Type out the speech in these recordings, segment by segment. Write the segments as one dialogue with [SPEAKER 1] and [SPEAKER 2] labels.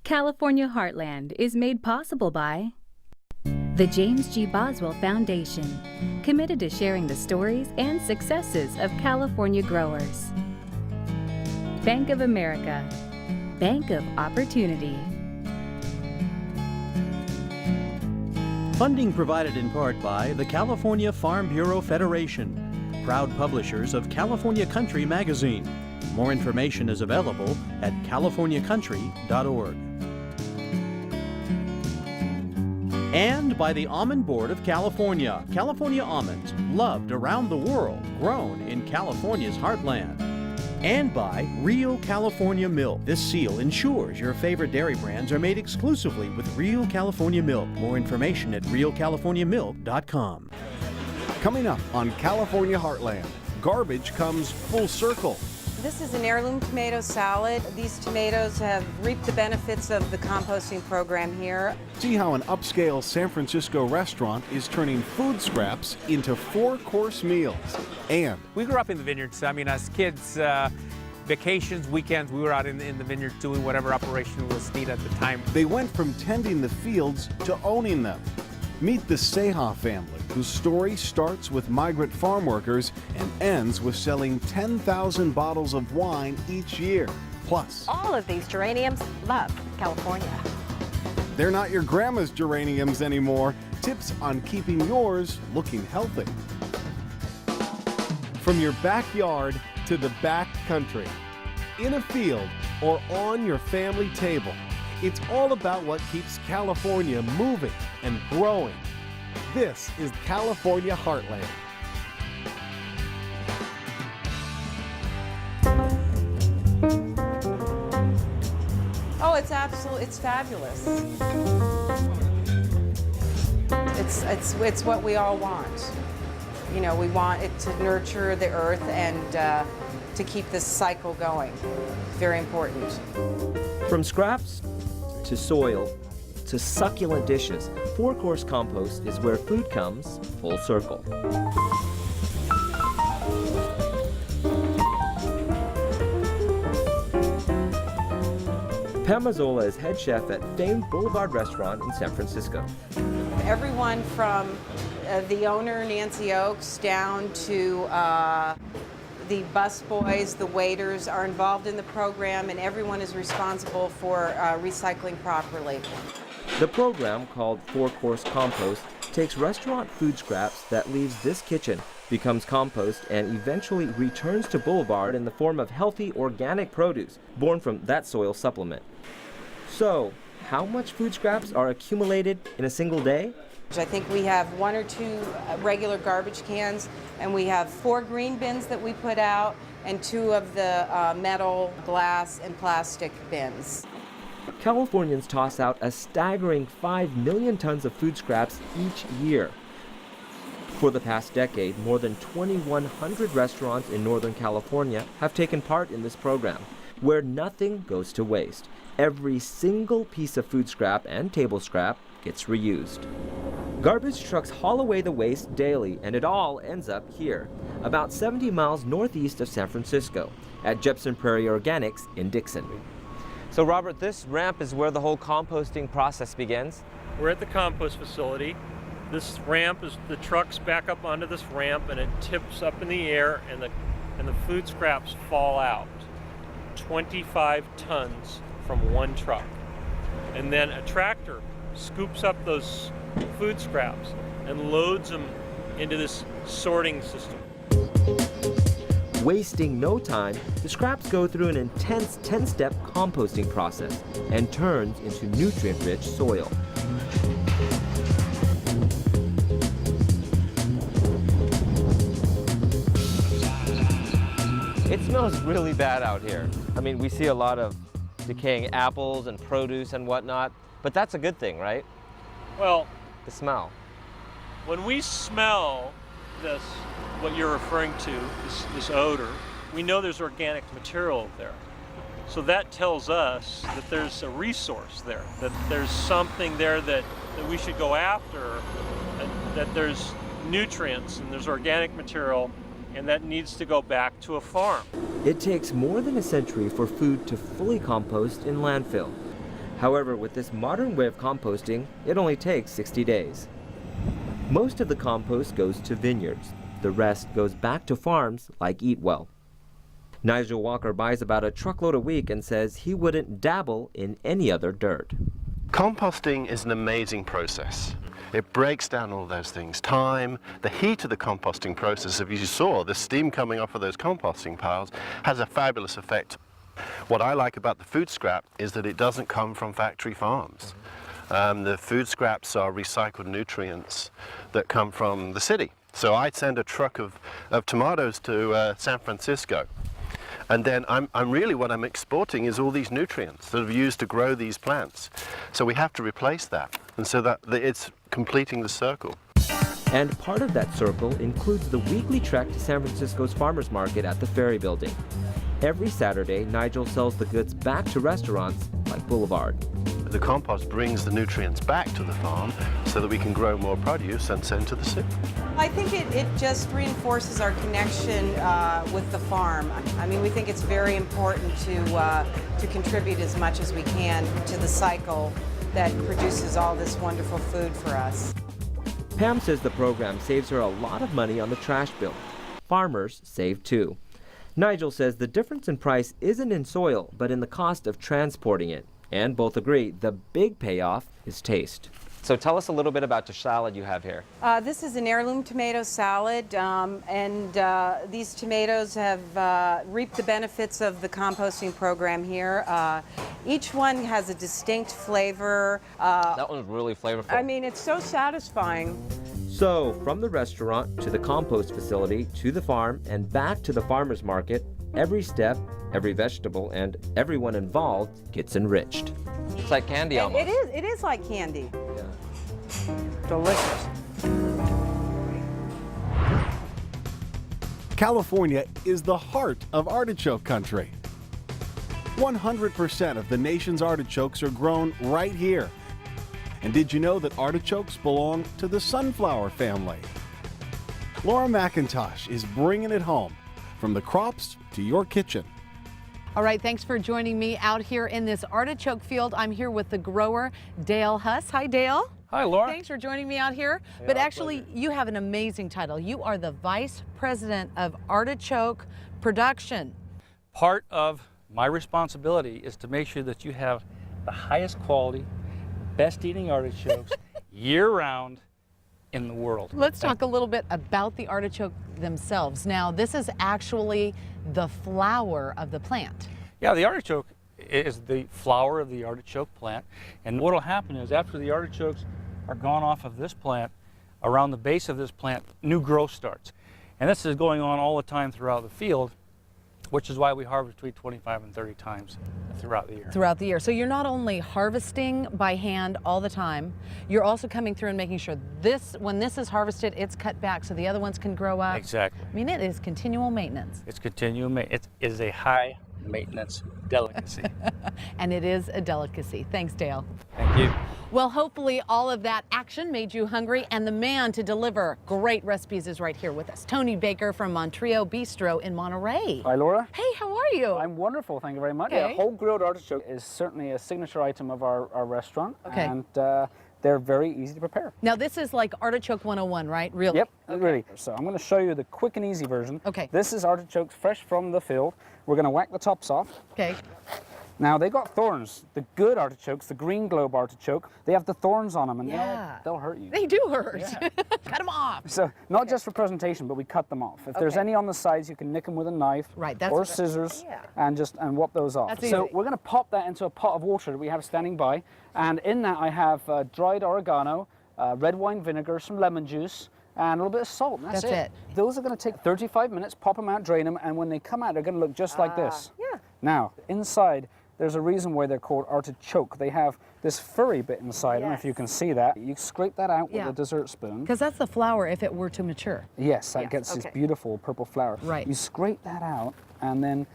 [SPEAKER 1] California Heartland is made possible by the James G. Boswell Foundation, committed to sharing the stories and successes of California growers. Bank of America, Bank of Opportunity.
[SPEAKER 2] Funding provided in part by the California Farm Bureau Federation, proud publishers of California Country magazine. More information is available at californiacountry.org. And by the Almond Board of California. California almonds, loved around the world, grown in California's heartland. And by Real California Milk. This seal ensures your favorite dairy brands are made exclusively with Real California Milk. More information at realcaliforniamilk.com.
[SPEAKER 3] Coming up on California Heartland, garbage comes full circle.
[SPEAKER 4] This is an heirloom tomato salad. These tomatoes have reaped the benefits of the composting program here.
[SPEAKER 3] See how an upscale San Francisco restaurant is turning food scraps into 4-course meals. And
[SPEAKER 5] we grew up in the vineyards. I mean, as kids, vacations, weekends, we were out in the vineyards doing whatever operation was needed at the time.
[SPEAKER 3] they went from tending the fields to owning them. Meet the Ceja family, whose story starts with migrant farm workers and ends with selling 10,000 bottles of wine each year. Plus,
[SPEAKER 6] all of these geraniums love California.
[SPEAKER 3] they're not your grandma's geraniums anymore. Tips on keeping yours looking healthy. From your backyard to the back country, in a field or on your family table, it's all about what keeps California moving and growing. This is California Heartland.
[SPEAKER 4] Oh, it's fabulous. It's what we all want. You know, we want it to nurture the earth and to keep this cycle going. Very important.
[SPEAKER 7] From scraps to soil to succulent dishes, 4-course compost is where food comes full circle. Pam Mazzola is head chef at famed Boulevard Restaurant in San Francisco.
[SPEAKER 4] Everyone from the owner, Nancy Oakes, down to the busboys, the waiters are involved in the program, and everyone is responsible for recycling properly.
[SPEAKER 7] The program, called 4-Course Compost, takes restaurant food scraps that leaves this kitchen, becomes compost, and eventually returns to Boulevard in the form of healthy organic produce born from that soil supplement. So, how much food scraps are accumulated in a single day?
[SPEAKER 4] I think we have 1 or 2 regular garbage cans, and we have 4 green bins that we put out, and 2 of the metal, glass, and plastic bins.
[SPEAKER 7] Californians toss out a staggering 5 million tons of food scraps each year. For the past decade, more than 2,100 restaurants in Northern California have taken part in this program, where nothing goes to waste. Every single piece of food scrap and table scrap gets reused. Garbage trucks haul away the waste daily, and it all ends up here, about 70 miles northeast of San Francisco, at Jepson Prairie Organics in Dixon. So Robert, this ramp is where the whole composting process begins?
[SPEAKER 8] We're at the compost facility. This ramp is, the trucks back up onto this ramp and it tips up in the air and the food scraps fall out. 25 tons from one truck. And then a tractor scoops up those food scraps and loads them into this sorting system.
[SPEAKER 7] Wasting no time, the scraps go through an intense 10-step composting process and turns into nutrient-rich soil. It smells really bad out here. I mean, we see a lot of decaying apples and produce and whatnot, but that's a good thing, right?
[SPEAKER 8] Well,
[SPEAKER 7] the smell.
[SPEAKER 8] When we smell this, what you're referring to, this odor, we know there's organic material there. So that tells us that there's a resource there, that there's something there that we should go after, and that there's nutrients and there's organic material, and that needs to go back to a farm.
[SPEAKER 7] It takes more than a century for food to fully compost in landfill. However, with this modern way of composting, it only takes 60 days. Most of the compost goes to vineyards. The rest goes back to farms like Eatwell. Nigel Walker buys about a truckload a week and says he wouldn't dabble in any other dirt.
[SPEAKER 9] Composting is an amazing process. It breaks down all those things. Time, the heat of the composting process, as you saw, the steam coming off of those composting piles has a fabulous effect. What I like about the food scrap is that it doesn't come from factory farms. The food scraps are recycled nutrients that come from the city. So I send a truck of tomatoes to San Francisco. And then what I'm exporting is all these nutrients that are used to grow these plants. So we have to replace that. And so that it's completing the circle.
[SPEAKER 7] And part of that circle includes the weekly trek to San Francisco's farmers market at the Ferry Building. Every Saturday, Nigel sells the goods back to restaurants like Boulevard.
[SPEAKER 9] The compost brings the nutrients back to the farm so that we can grow more produce and send to the city.
[SPEAKER 4] I think it just reinforces our connection with the farm. I mean, we think it's very important to contribute as much as we can to the cycle that produces all this wonderful food for us.
[SPEAKER 7] Pam says the program saves her a lot of money on the trash bill. Farmers save too. Nigel says the difference in price isn't in soil, but in the cost of transporting it. And both agree the big payoff is taste. So tell us a little bit about the salad you have here.
[SPEAKER 4] This is an heirloom tomato salad, and these tomatoes have reaped the benefits of the composting program here. Each one has a distinct flavor.
[SPEAKER 7] That one's really flavorful.
[SPEAKER 4] I mean, it's so satisfying.
[SPEAKER 7] So, from the restaurant to the compost facility to the farm and back to the farmer's market, every step, every vegetable, and everyone involved gets enriched. It's like candy almost.
[SPEAKER 4] It is like candy. Yeah. Delicious.
[SPEAKER 3] California is the heart of artichoke country. 100% of the nation's artichokes are grown right here. And did you know that artichokes belong to the sunflower family? Laura McIntosh is bringing it home, from the crops to your kitchen.
[SPEAKER 10] All right, thanks for joining me out here in this artichoke field. I'm here with the grower, Dale Huss. Hi, Dale.
[SPEAKER 5] Hi, Laura.
[SPEAKER 10] Thanks for joining me out here. But actually, you have an amazing title. You are the Vice President of Artichoke Production.
[SPEAKER 11] Part of my responsibility is to make sure that you have the highest quality, best eating artichokes year-round in the world.
[SPEAKER 10] Let's talk a little bit about the artichoke themselves. Now, this is actually the flower of the plant.
[SPEAKER 11] Yeah, the artichoke is the flower of the artichoke plant. And what will happen is after the artichokes are gone off of this plant, around the base of this plant, new growth starts. And this is going on all the time throughout the field, which is why we harvest between 25 and 30 times throughout the year.
[SPEAKER 10] Throughout the year. So you're not only harvesting by hand all the time, you're also coming through and making sure when this is harvested, it's cut back so the other ones can grow up.
[SPEAKER 11] Exactly.
[SPEAKER 10] I mean, it is continual maintenance.
[SPEAKER 11] It's continual maintenance. It is a high maintenance delicacy.
[SPEAKER 10] And it is a delicacy. Thanks, Dale.
[SPEAKER 11] Thank you.
[SPEAKER 10] Well, hopefully all of that action made you hungry, and the man to deliver great recipes is right here with us. Tony Baker from Montrio Bistro in Monterey.
[SPEAKER 12] Hi, Laura.
[SPEAKER 10] Hey, how are you?
[SPEAKER 12] I'm wonderful, thank you very much.
[SPEAKER 10] Okay.
[SPEAKER 12] Yeah, whole grilled artichoke is certainly a signature item of our restaurant.
[SPEAKER 10] Okay.
[SPEAKER 12] And they're very easy to prepare.
[SPEAKER 10] Now this is like Artichoke 101, right? Really?
[SPEAKER 12] Yep,
[SPEAKER 10] Okay.
[SPEAKER 12] really. So I'm going to show you the quick and easy version.
[SPEAKER 10] Okay.
[SPEAKER 12] This is artichokes fresh from the field. We're going to whack the tops off.
[SPEAKER 10] Okay.
[SPEAKER 12] Now they got thorns. The good artichokes, the green globe artichoke, they have the thorns on them, and
[SPEAKER 10] Yeah.
[SPEAKER 12] they'll hurt you.
[SPEAKER 10] They do hurt.
[SPEAKER 12] Yeah.
[SPEAKER 10] Cut them off.
[SPEAKER 12] So not just for presentation, but we cut them off. If there's
[SPEAKER 10] Okay.
[SPEAKER 12] any on the sides, you can nick them with a knife
[SPEAKER 10] Right, that's
[SPEAKER 12] or
[SPEAKER 10] what-
[SPEAKER 12] scissors
[SPEAKER 10] yeah.
[SPEAKER 12] and whop those off.
[SPEAKER 10] That's
[SPEAKER 12] So
[SPEAKER 10] easy.
[SPEAKER 12] we're going to pop that into a pot of water that we have standing by, and in that I have dried oregano, red wine vinegar, some lemon juice, and a little bit of salt. And that's
[SPEAKER 10] it.
[SPEAKER 12] Those are going to take 35 minutes. Pop them out, drain them, and when they come out, they're going to look just like this.
[SPEAKER 10] Yeah.
[SPEAKER 12] Now inside, there's a reason why they're called artichoke. They have this furry bit inside. I don't know if you can see that. You scrape that out
[SPEAKER 10] Yeah.
[SPEAKER 12] with a dessert spoon.
[SPEAKER 10] Because that's the flower if it were to mature.
[SPEAKER 12] Yes, that
[SPEAKER 10] Yes,
[SPEAKER 12] gets this
[SPEAKER 10] okay.
[SPEAKER 12] beautiful purple flower.
[SPEAKER 10] Right.
[SPEAKER 12] You scrape that out, and then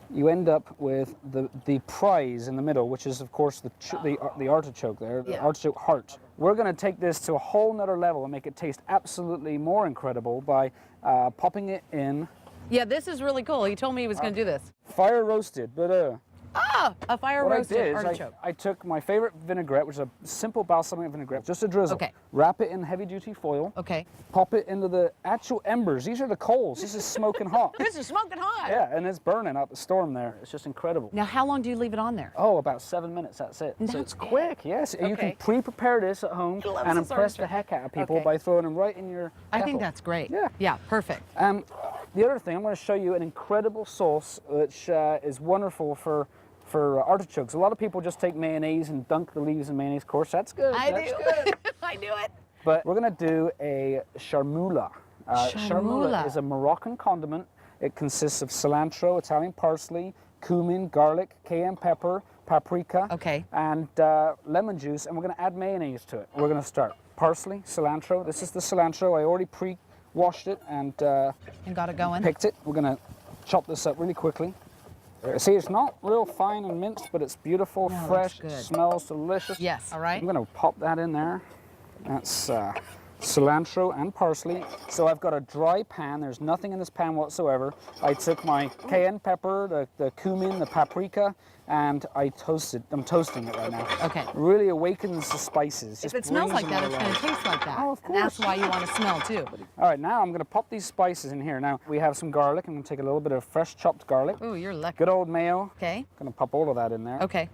[SPEAKER 12] you end up with the prize in the middle, which is, of course, the artichoke there, the
[SPEAKER 10] Yeah.
[SPEAKER 12] artichoke heart. We're going to take this to a whole nother level and make it taste absolutely more incredible by popping it in
[SPEAKER 10] Yeah, this is really cool. He told me he was going to do this.
[SPEAKER 12] fire roasted, but
[SPEAKER 10] Ah, a fire
[SPEAKER 12] What I
[SPEAKER 10] roasted
[SPEAKER 12] did is
[SPEAKER 10] artichoke.
[SPEAKER 12] I took my favorite vinaigrette, which is a simple balsamic vinaigrette, just a drizzle.
[SPEAKER 10] Okay.
[SPEAKER 12] Wrap it in heavy duty foil.
[SPEAKER 10] Okay.
[SPEAKER 12] Pop it into the actual embers. These are the coals. This is smoking hot.
[SPEAKER 10] This is smoking hot.
[SPEAKER 12] Yeah, and it's burning out the storm there. It's just incredible.
[SPEAKER 10] Now, how long do you leave it on there?
[SPEAKER 12] Oh, about 7 minutes, that's it. So it's quick, yes. You can
[SPEAKER 10] Okay.
[SPEAKER 12] pre-prepare this at home
[SPEAKER 10] Loves
[SPEAKER 12] and
[SPEAKER 10] this
[SPEAKER 12] impress the
[SPEAKER 10] artichoke.
[SPEAKER 12] heck out of people
[SPEAKER 10] Okay.
[SPEAKER 12] by throwing them right in your
[SPEAKER 10] I think
[SPEAKER 12] kettle.
[SPEAKER 10] that's great.
[SPEAKER 12] Yeah.
[SPEAKER 10] Yeah, perfect.
[SPEAKER 12] The other thing, I'm going to show you an incredible sauce which is wonderful for artichokes. A lot of people just take mayonnaise and dunk the leaves in mayonnaise. Of course, that's good.
[SPEAKER 10] I
[SPEAKER 12] that's
[SPEAKER 10] do.
[SPEAKER 12] good.
[SPEAKER 10] I knew it.
[SPEAKER 12] But we're going to do a charmoula. Charmoula is a Moroccan condiment. It consists of cilantro, Italian parsley, cumin, garlic, cayenne pepper, paprika, and lemon juice, and we're going to add mayonnaise to it. We're going to start parsley, cilantro. This is the cilantro. I already pre-washed it and
[SPEAKER 10] got it going.
[SPEAKER 12] Picked it. We're going to chop this up really quickly. See, it's not real fine and minced, but it's beautiful,
[SPEAKER 10] No,
[SPEAKER 12] fresh,
[SPEAKER 10] looks good.
[SPEAKER 12] smells delicious.
[SPEAKER 10] Yes, all right.
[SPEAKER 12] I'm going to pop that in there. That's cilantro and parsley. So I've got a dry pan. There's nothing in this pan whatsoever. I took my cayenne pepper, the cumin, the paprika, and I'm toasting it right now.
[SPEAKER 10] Okay.
[SPEAKER 12] Really awakens the spices.
[SPEAKER 10] If
[SPEAKER 12] Just
[SPEAKER 10] it smells
[SPEAKER 12] brings
[SPEAKER 10] like
[SPEAKER 12] them
[SPEAKER 10] that, it's
[SPEAKER 12] alive.
[SPEAKER 10] going to taste like that.
[SPEAKER 12] Oh, of
[SPEAKER 10] And that's
[SPEAKER 12] course.
[SPEAKER 10] why you want to smell too.
[SPEAKER 12] All right, now I'm going to pop these spices in here. Now, we have some garlic. I'm going to take a little bit of fresh chopped garlic.
[SPEAKER 10] Ooh, you're lucky.
[SPEAKER 12] Good old mayo.
[SPEAKER 10] Okay.
[SPEAKER 12] Going to pop all of that in there.
[SPEAKER 10] Okay.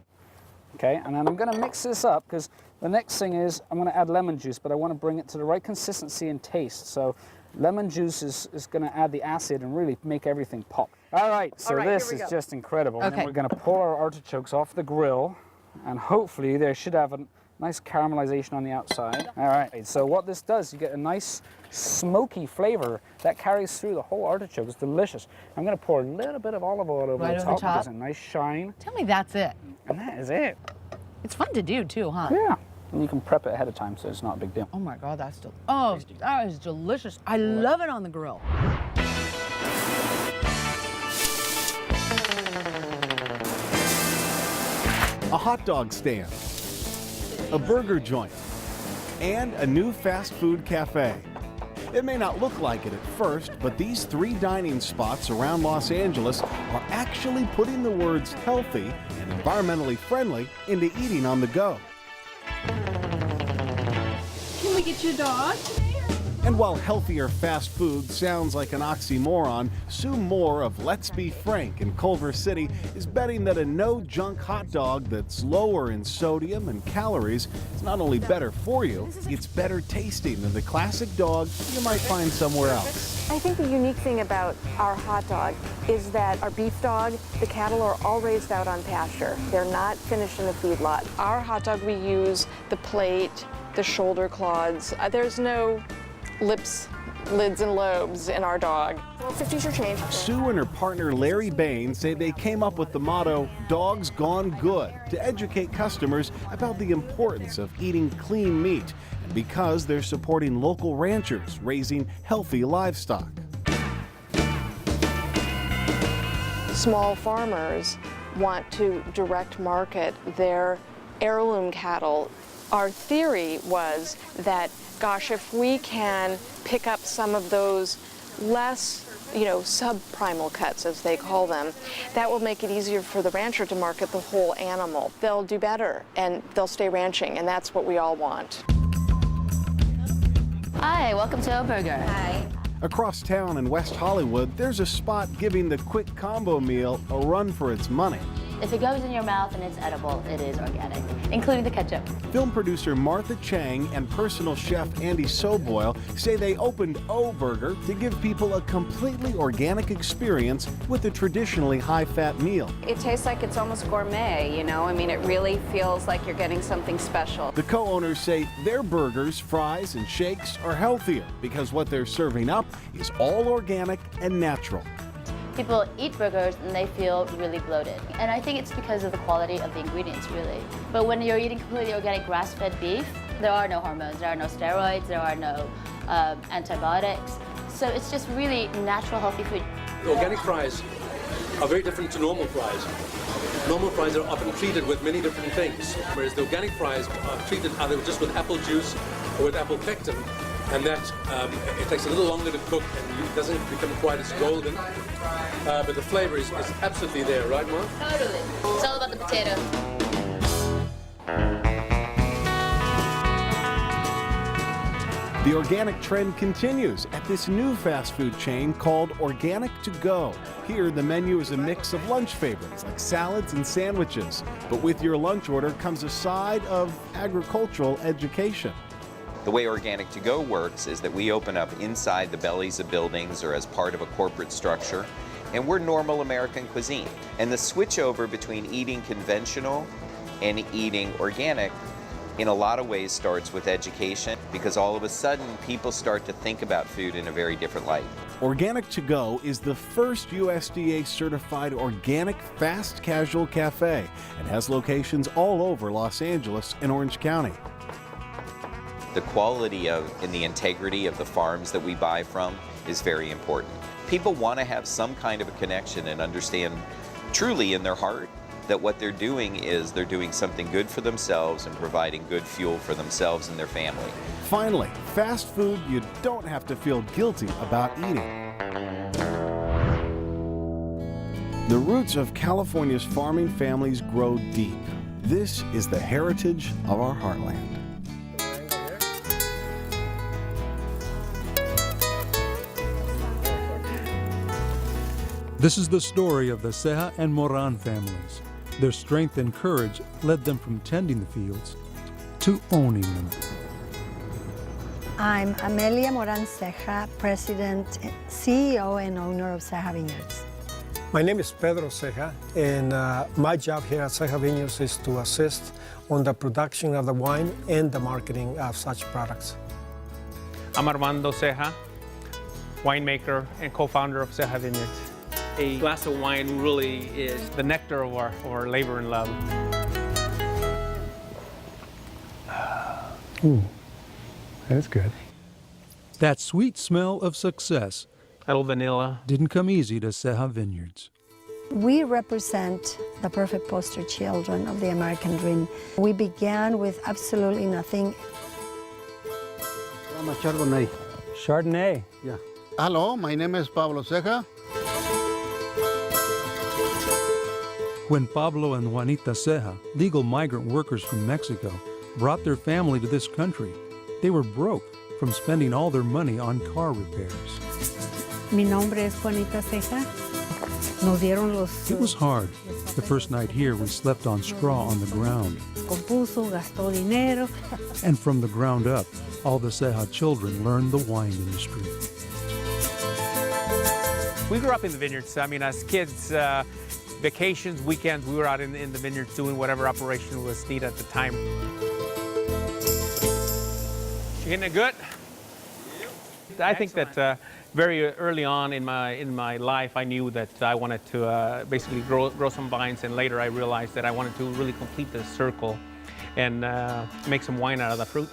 [SPEAKER 12] Okay, and then I'm going to mix this up because the next thing is I'm going to add lemon juice, but I want to bring it to the right consistency and taste. So lemon juice is going to add the acid and really make everything pop. All right, so this is just incredible. And then we're going to pull our artichokes off the grill, and hopefully they should have a nice caramelization on the outside. All right, so what this does, you get a nice smoky flavor that carries through the whole artichoke. It's delicious. I'm going to pour a little bit of olive oil over
[SPEAKER 10] Right
[SPEAKER 12] the
[SPEAKER 10] over the
[SPEAKER 12] top.
[SPEAKER 10] top?
[SPEAKER 12] Gives a nice shine.
[SPEAKER 10] Tell me that's it.
[SPEAKER 12] And that is it.
[SPEAKER 10] It's fun to do too, huh?
[SPEAKER 12] Yeah. And you can prep it ahead of time, so it's not a big deal.
[SPEAKER 10] Oh my God, that's that is delicious. I love it on the grill.
[SPEAKER 3] A hot dog stand, a burger joint, and a new fast food cafe. It may not look like it at first, but these 3 dining spots around Los Angeles are actually putting the words healthy and environmentally friendly into eating on the go.
[SPEAKER 13] Can we get you a dog?
[SPEAKER 3] And while healthier fast food sounds like an oxymoron, Sue Moore of Let's Be Frank in Culver City is betting that a no-junk hot dog that's lower in sodium and calories is not only better for you, it's better tasting than the classic dog you might find somewhere else.
[SPEAKER 14] I think the unique thing about our hot dog is that our beef dog, the cattle are all raised out on pasture. They're not finished in a feedlot. Our hot dog, we use the plate, the shoulder clods. There's no lips, lids, and lobes in our dog. Well, 50's your change.
[SPEAKER 3] Sue and her partner Larry Bain say they came up with the motto, Dogs Gone Good, to educate customers about the importance of eating clean meat, and because they're supporting local ranchers raising healthy livestock.
[SPEAKER 14] Small farmers want to direct market their heirloom cattle. Our theory was that, gosh, if we can pick up some of those less, subprimal cuts, as they call them, that will make it easier for the rancher to market the whole animal. They'll do better, and they'll stay ranching, and that's what we all want.
[SPEAKER 15] Hi, welcome to O Burger.
[SPEAKER 14] Hi.
[SPEAKER 3] Across town in West Hollywood, there's a spot giving the quick combo meal a run for its money.
[SPEAKER 15] If it goes in your mouth and it's edible, it is organic, including the ketchup.
[SPEAKER 3] Film producer Martha Chang and personal chef Andy Soboyle say they opened O Burger to give people a completely organic experience with a traditionally high-fat meal.
[SPEAKER 16] It tastes like it's almost gourmet, it really feels like you're getting something special.
[SPEAKER 3] The co-owners say their burgers, fries, and shakes are healthier because what they're serving up is all organic and natural.
[SPEAKER 15] People eat burgers and they feel really bloated. And I think it's because of the quality of the ingredients, really. But when you're eating completely organic grass-fed beef, there are no hormones, there are no steroids, there are no antibiotics. So it's just really natural, healthy food.
[SPEAKER 17] Organic fries are very different to normal fries. Normal fries are often treated with many different things, whereas the organic fries are treated either just with apple juice or with apple pectin, and that it takes a little longer to cook and it doesn't become quite as golden, but the flavor is absolutely there, right, Mark?
[SPEAKER 15] Totally. It's all about the potato.
[SPEAKER 3] The organic trend continues at this new fast food chain called Organic to Go. Here, the menu is a mix of lunch favorites like salads and sandwiches. But with your lunch order comes a side of agricultural education.
[SPEAKER 18] The way Organic to Go works is that we open up inside the bellies of buildings or as part of a corporate structure, and we're normal American cuisine. And the switch over between eating conventional and eating organic in a lot of ways starts with education, because all of a sudden people start to think about food in a very different light.
[SPEAKER 3] Organic to Go is the first USDA certified organic fast casual cafe and has locations all over Los Angeles and Orange County.
[SPEAKER 18] The quality of and the integrity of the farms that we buy from is very important. People want to have some kind of a connection and understand truly in their heart that what they're doing is they're doing something good for themselves and providing good fuel for themselves and their family.
[SPEAKER 3] Finally, fast food you don't have to feel guilty about eating. The roots of California's farming families grow deep. This is the heritage of our heartland.
[SPEAKER 19] This is the story of the Ceja and Moran families. Their strength and courage led them from tending the fields to owning them.
[SPEAKER 20] I'm Amelia Moran Ceja, President, CEO, and owner of Ceja Vineyards.
[SPEAKER 21] My name is Pedro Ceja, and my job here at Ceja Vineyards is to assist on the production of the wine and the marketing of such products.
[SPEAKER 5] I'm Armando Ceja, winemaker and co-founder of Ceja Vineyards. A glass of wine really is the nectar of our labor and love.
[SPEAKER 19] Ooh, that's good. That sweet smell of success,
[SPEAKER 5] a little vanilla,
[SPEAKER 19] didn't come easy to Ceja Vineyards.
[SPEAKER 20] We represent the perfect poster children of the American dream. We began with absolutely nothing.
[SPEAKER 22] I'm a Chardonnay.
[SPEAKER 19] Chardonnay?
[SPEAKER 22] Yeah. Hello, my name is Pablo Ceja.
[SPEAKER 19] When Pablo and Juanita Ceja, legal migrant workers from Mexico, brought their family to this country, they were broke from spending all their money on car repairs.
[SPEAKER 20] Mi nombre es Juanita Ceja. Nos dieron los...
[SPEAKER 19] It was hard. The first night here, we slept on straw on the ground.
[SPEAKER 20] Compuso, gastó dinero.
[SPEAKER 19] And from the ground up, all the Ceja children learned the wine industry.
[SPEAKER 5] We grew up in the vineyards. I mean, as kids, vacations, weekends, we were out in the vineyards doing whatever operation was needed at the time. You getting it good? I think that very early on in my life, I knew that I wanted to basically grow some vines, and later I realized that I wanted to really complete the circle and make some wine out of the fruit.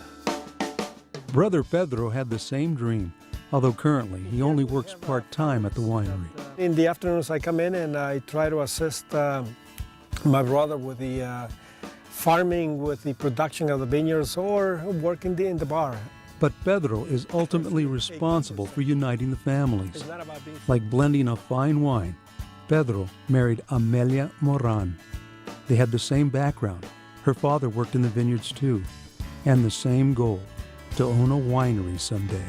[SPEAKER 19] Brother Pedro had the same dream, although currently he only works part-time at the winery.
[SPEAKER 21] In the afternoons, I come in and I try to assist my brother with the farming, with the production of the vineyards, or working in the bar.
[SPEAKER 19] But Pedro is ultimately responsible for uniting the families. Like blending a fine wine, Pedro married Amelia Moran. They had the same background. Her father worked in the vineyards too, and the same goal, to own a winery someday.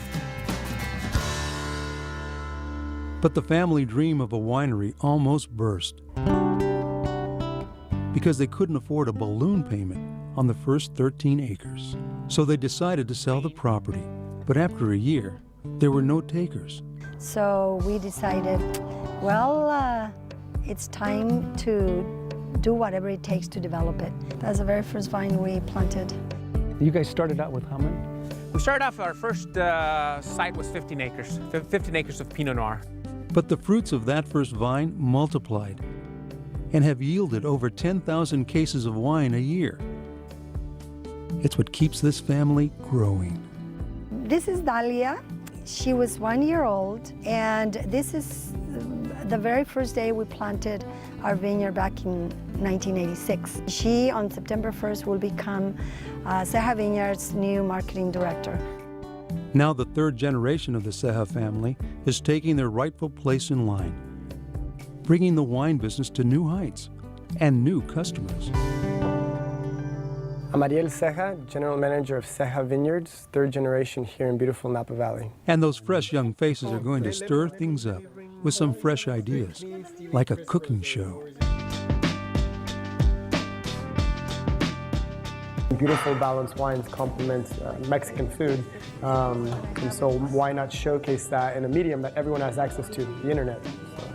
[SPEAKER 19] But the family dream of a winery almost burst because they couldn't afford a balloon payment on the first 13 acres. So they decided to sell the property. But after a year, there were no takers.
[SPEAKER 20] So we decided, well, it's time to do whatever it takes to develop it. That's the very first vine we planted.
[SPEAKER 19] You guys started out with how many?
[SPEAKER 5] We started off, our first site was 15 acres, 15 acres of Pinot Noir.
[SPEAKER 19] But the fruits of that first vine multiplied and have yielded over 10,000 cases of wine a year. It's what keeps this family growing.
[SPEAKER 20] This is Dalia. She was 1 year old, and this is the very first day we planted our vineyard back in 1986. She, on September 1st, will become Ceja Vineyard's new marketing director.
[SPEAKER 19] Now the third generation of the Ceja family is taking their rightful place in line, bringing the wine business to new heights and new customers.
[SPEAKER 1] I'm Ariel Ceja, General Manager of Ceja Vineyards, third generation here in beautiful Napa Valley.
[SPEAKER 19] And those fresh young faces are going to stir things up with some fresh ideas, like a cooking show.
[SPEAKER 1] Beautiful balanced wines complement Mexican food, and so why not showcase that in a medium that everyone has access to, the internet. So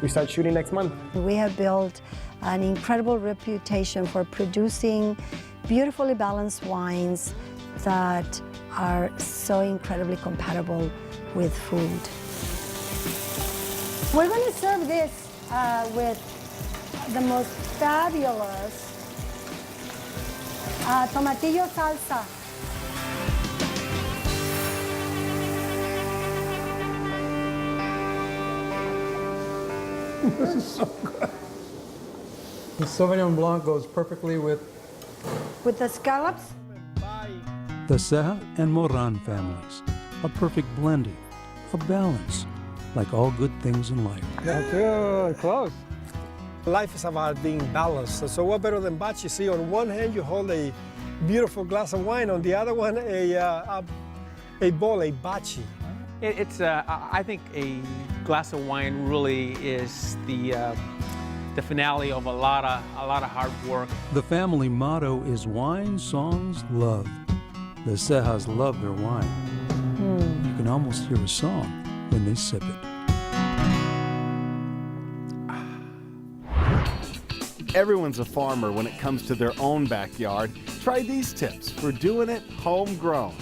[SPEAKER 1] we start shooting next month.
[SPEAKER 20] We have built an incredible reputation for producing beautifully balanced wines that are so incredibly compatible with food. We're going to serve this with the most fabulous tomatillo salsa.
[SPEAKER 19] This is so good. The Sauvignon Blanc goes perfectly with
[SPEAKER 20] the scallops.
[SPEAKER 19] The Ceja and Moran families. A perfect blending, a balance, like all good things in life.
[SPEAKER 21] Good, close. Life is about being balanced. So what better than bachi? See, on one hand you hold a beautiful glass of wine, on the other one a bowl, a bachi.
[SPEAKER 5] It's I think a glass of wine really is the finale of a lot of hard work.
[SPEAKER 19] The family motto is wine, songs, love. The Cejas love their wine. You can almost hear a song when they sip it.
[SPEAKER 3] Everyone's a farmer when it comes to their own backyard. Try these tips for doing it homegrown.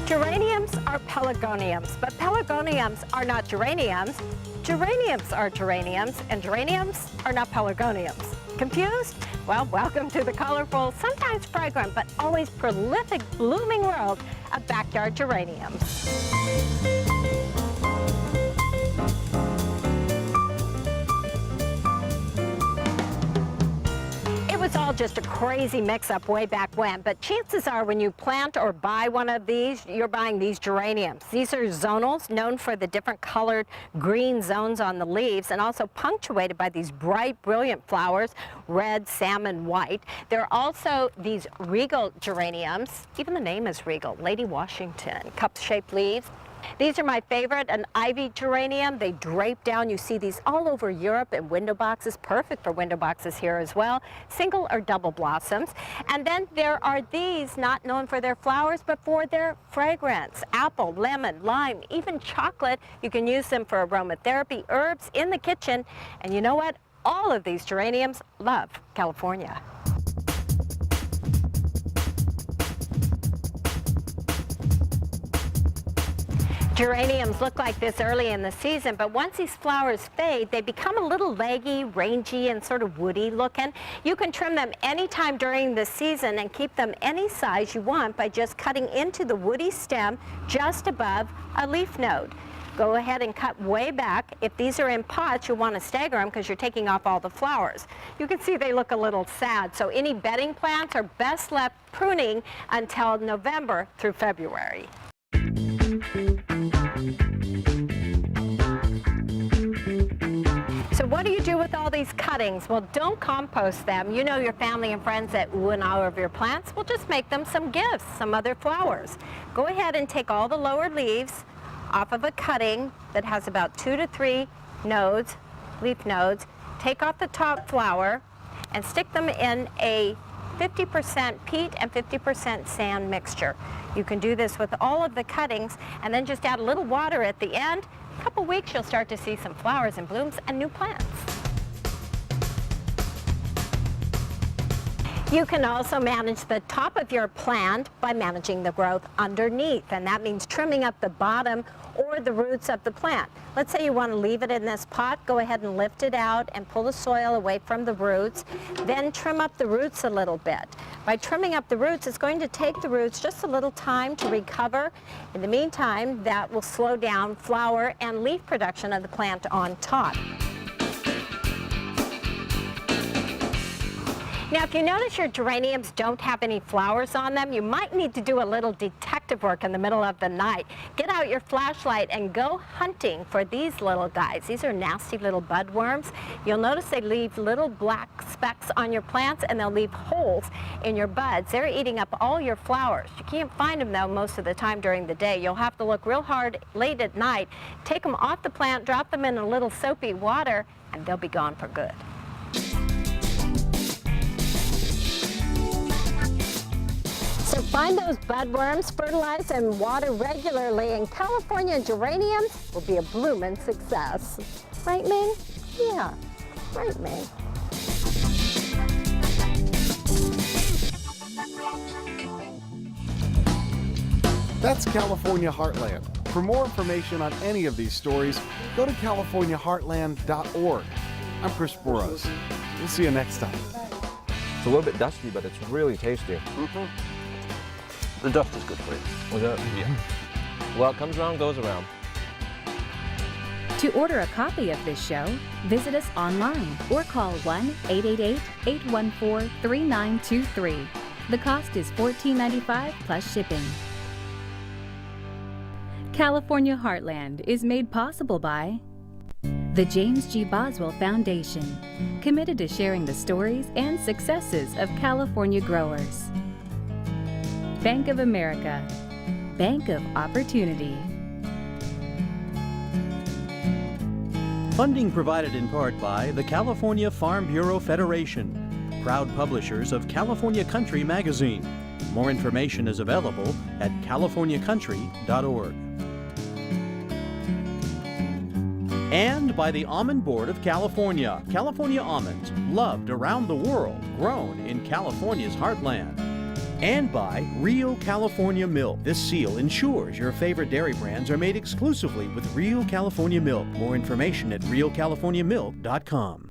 [SPEAKER 6] Geraniums are pelargoniums, but pelargoniums are not geraniums. Geraniums are geraniums, and geraniums are not pelargoniums. Confused? Well, welcome to the colorful, sometimes fragrant, but always prolific blooming world of backyard geraniums. It was all just a crazy mix-up way back when, but chances are when you plant or buy one of these, you're buying these geraniums. These are zonals, known for the different colored green zones on the leaves, and also punctuated by these bright, brilliant flowers, red, salmon, white. There are also these regal geraniums. Even the name is regal, Lady Washington, cup-shaped leaves. These are my favorite, an ivy geranium. They drape down. You see these all over Europe in window boxes, perfect for window boxes here as well. Single or double blossoms. And then there are these, not known for their flowers, but for their fragrance. Apple, lemon, lime, even chocolate. You can use them for aromatherapy, herbs in the kitchen. And you know what? All of these geraniums love California. Geraniums look like this early in the season, but once these flowers fade, they become a little leggy, rangy, and sort of woody looking. You can trim them anytime during the season and keep them any size you want by just cutting into the woody stem just above a leaf node. Go ahead and cut way back. If these are in pots, you'll want to stagger them because you're taking off all the flowers. You can see they look a little sad, so any bedding plants are best left pruning until November through February. So what do you do with all these cuttings? Well, don't compost them. You know your family and friends that ooh and ah of your plants. Well, just make them some gifts, some other flowers. Go ahead and take all the lower leaves off of a cutting that has about 2 to 3 nodes, leaf nodes. Take off the top flower and stick them in a 50% peat and 50% sand mixture. You can do this with all of the cuttings and then just add a little water at the end. A couple weeks you'll start to see some flowers and blooms and new plants. You can also manage the top of your plant by managing the growth underneath, and that means trimming up the bottom or the roots of the plant. Let's say you want to leave it in this pot, go ahead and lift it out and pull the soil away from the roots, then trim up the roots a little bit. By trimming up the roots, it's going to take the roots just a little time to recover. In the meantime, that will slow down flower and leaf production of the plant on top. Now, if you notice your geraniums don't have any flowers on them, you might need to do a little detective work in the middle of the night. Get out your flashlight and go hunting for these little guys. These are nasty little budworms. You'll notice they leave little black specks on your plants, and they'll leave holes in your buds. They're eating up all your flowers. You can't find them, though, most of the time during the day. You'll have to look real hard late at night, take them off the plant, drop them in a little soapy water, and they'll be gone for good. So find those budworms, fertilize and water regularly, and California geraniums will be a bloomin' success. Right, Ming? Yeah, right, Ming.
[SPEAKER 3] That's California Heartland. For more information on any of these stories, go to californiaheartland.org. I'm Chris Burrows. We'll see you next time.
[SPEAKER 7] It's a little bit dusty, but it's really tasty.
[SPEAKER 9] The dust is good for you.
[SPEAKER 7] Was that?
[SPEAKER 9] Yeah.
[SPEAKER 7] Well, it comes around, goes around.
[SPEAKER 2] To order a copy of this show, visit us online or call 1-888-814-3923. The cost is $14.95 plus shipping. California Heartland is made possible by the James G. Boswell Foundation, committed to sharing the stories and successes of California growers. Bank of America, Bank of Opportunity.
[SPEAKER 8] Funding provided in part by the California Farm Bureau Federation, proud publishers of California Country magazine. More information is available at californiacountry.org. And by the Almond Board of California. California almonds, loved around the world, grown in California's heartland. And by Real California Milk. This seal ensures your favorite dairy brands are made exclusively with Real California Milk. More information at realcaliforniamilk.com.